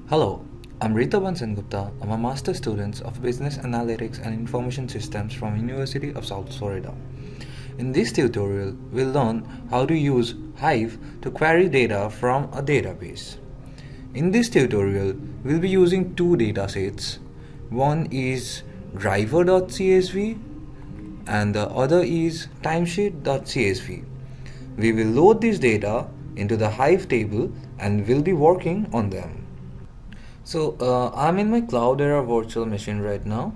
Hello, I'm Rita Gupta. I'm a master student of Business Analytics and Information Systems from University of South Florida. In this tutorial, we'll learn how to use Hive to query data from a database. In this tutorial, we'll be using two datasets. One is driver.csv and the other is timesheet.csv. We will load this data into the Hive table and we'll be working on them. I'm in my Cloudera virtual machine right now,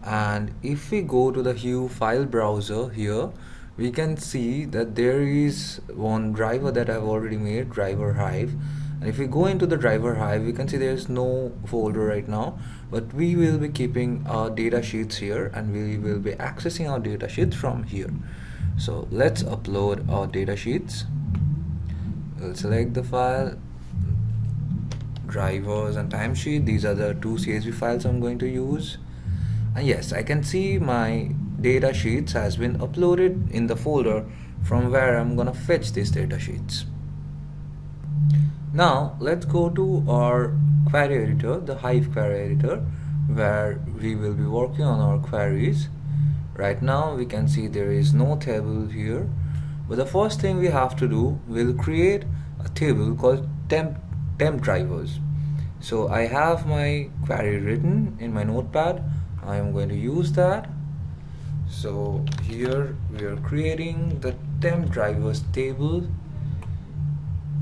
and if we go to the Hive file browser here, we can see that there is one driver that I've already made, driver Hive. And if we go into the driver Hive, we can see there's no folder right now, but we will be keeping our data sheets here and we will be accessing our data sheets from here. So let's upload our data sheets. We'll select the file, drivers and timesheet. These are the two CSV files I'm going to use. And yes, I can see my data sheets has been uploaded in the folder from where I'm gonna fetch these data sheets. Now let's go to our query editor, the Hive query editor, where we will be working on our queries. Right now we can see there is no table here, but the first thing we have to do, we'll create a table called temp drivers. So I have my query written in my notepad. I am going to use that. So here we are creating the temp drivers table.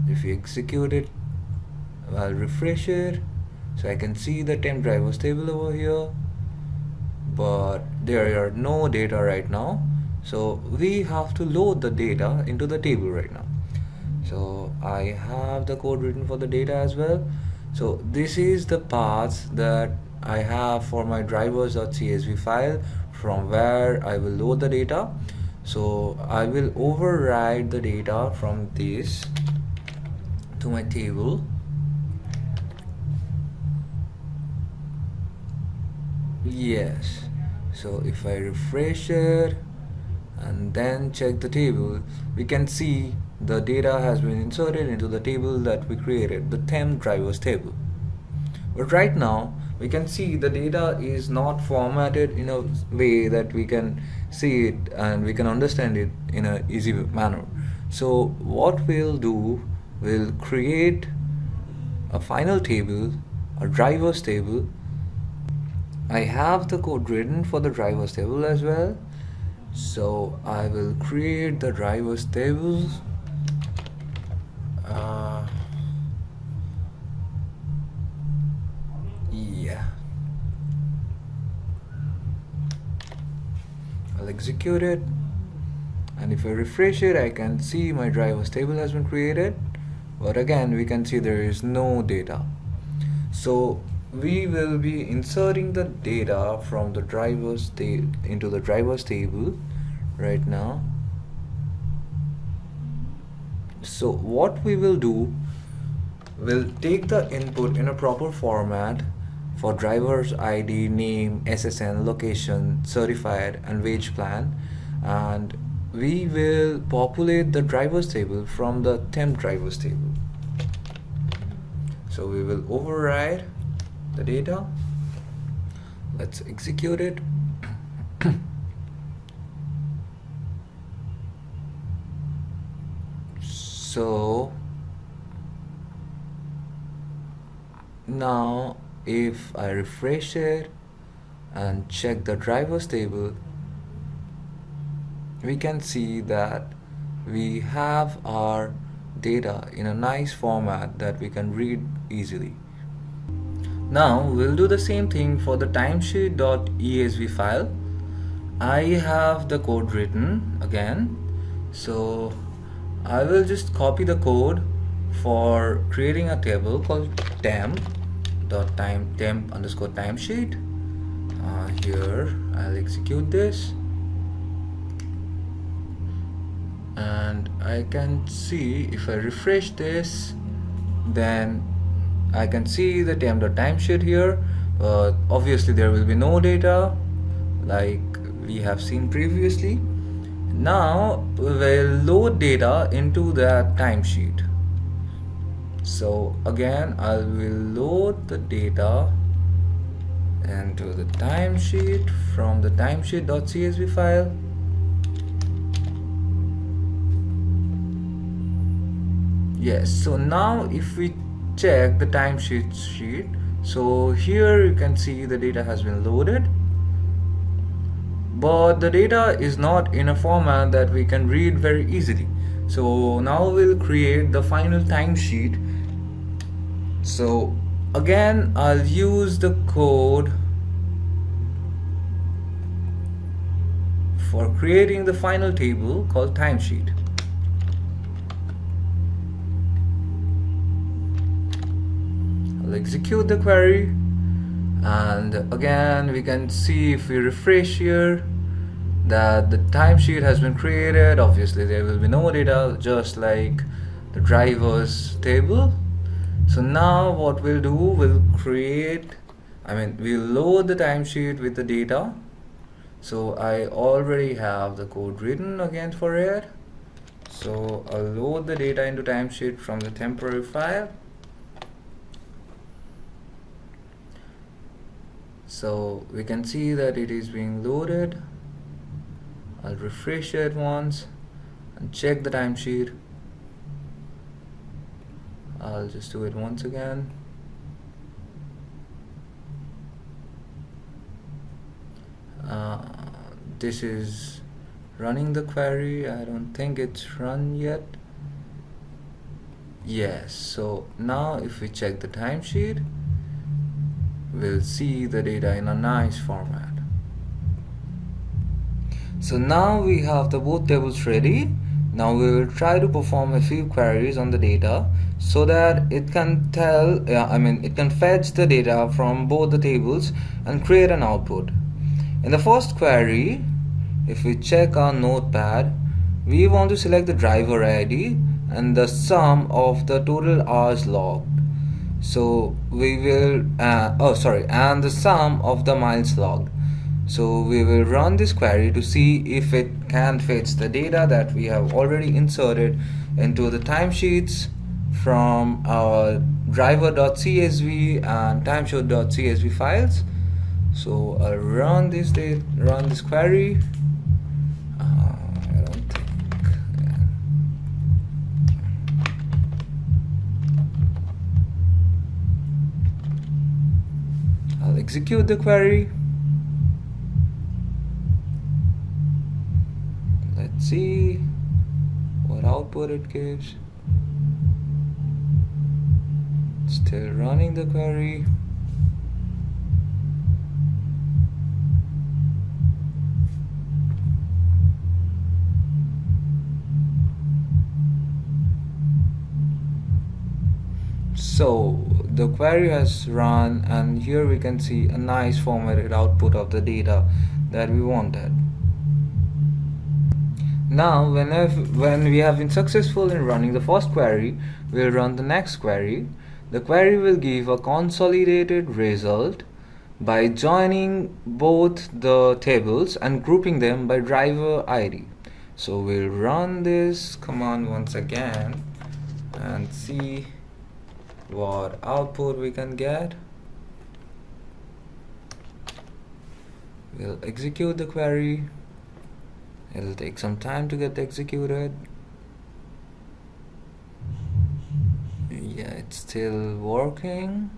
If we execute it, I'll refresh it, so I can see the temp drivers table over here, but there are no data right now, so we have to load the data into the table right now. So I have the code written for the data as well. So this is the paths that I have for my drivers.csv file from where I will load the data. So I will override the data from this to my table. Yes, so if I refresh it and then check the table, we can see the data has been inserted into the table that we created, the temp drivers table. But right now we can see the data is not formatted in a way that we can see it and we can understand it in an easy manner. So what we'll do, we'll create a final table, a drivers table. I have the code written for the drivers table as well. So I will create the drivers table. Yeah, I'll execute it, and if I refresh it, I can see my drivers table has been created, but again we can see there is no data. So we will be inserting the data from the drivers into the drivers table right now. So what we will do, we'll take the input in a proper format for driver's ID, name, SSN, location, certified and wage plan, and we will populate the drivers table from the temp drivers table. So we will override the data. Let's execute it. So now if I refresh it and check the drivers table, we can see that we have our data in a nice format that we can read easily. Now we'll do the same thing for the timesheet.esv file. I have the code written again, so I will just copy the code for creating a table called temp underscore timesheet. Here I'll execute this, and I can see if I refresh this, then I can see the temp.timesheet here. Obviously there will be no data like we have seen previously. Now we'll load data into that timesheet. So again, I will load the data into the timesheet from the timesheet.csv file. Yes, so now if we check the timesheet sheet, so here you can see the data has been loaded, but the data is not in a format that we can read very easily. So now we'll create the final timesheet. So again, I'll use the code for creating the final table called timesheet. I'll execute the query, and again we can see if we refresh here that the timesheet has been created. Obviously there will be no data, just like the drivers table. So now what we'll do, we'll load the timesheet with the data. So I already have the code written again for it. So I'll load the data into timesheet from the temporary file. So we can see that it is being loaded. I'll refresh it once and check the timesheet. I'll just do it once again. This is running the query. I don't think it's run yet. Yes, so now if we check the timesheet, we'll see the data in a nice format. So now we have the both tables ready. Now we will try to perform a few queries on the data so that it can it can fetch the data from both the tables and create an output. In the first query, if we check our notepad, we want to select the driver ID and the sum of the total hours logged. So we will and the sum of the miles logged. So we will run this query to see if it can fetch the data that we have already inserted into the timesheets from our driver.csv and timesheet.csv files. So I'll run this query. I don't think. I'll execute the query. Let's see what output it gives. Still running the query. So the query has run, and here we can see a nice formatted output of the data that we wanted. Now when we have been successful in running the first query, we'll run the next query. The query will give a consolidated result by joining both the tables and grouping them by driver ID. So we'll run this command once again and see what output we can get. We'll execute the query. It'll take some time to get executed. Yeah, it's still working.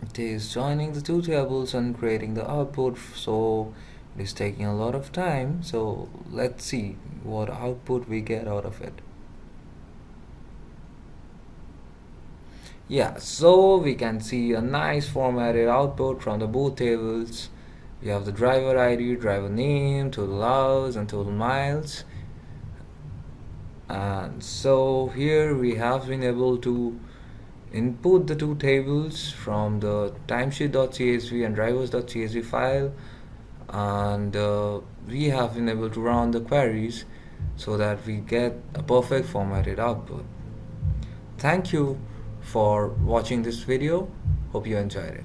It is joining the two tables and creating the output, so it is taking a lot of time. So let's see what output we get out of it. Yeah, so we can see a nice formatted output from the both tables. We have the driver ID, driver name, total hours and total miles. And so here we have been able to input the two tables from the timesheet.csv and drivers.csv file, and we have been able to run the queries so that we get a perfect formatted output. Thank you for watching this video. Hope you enjoyed it.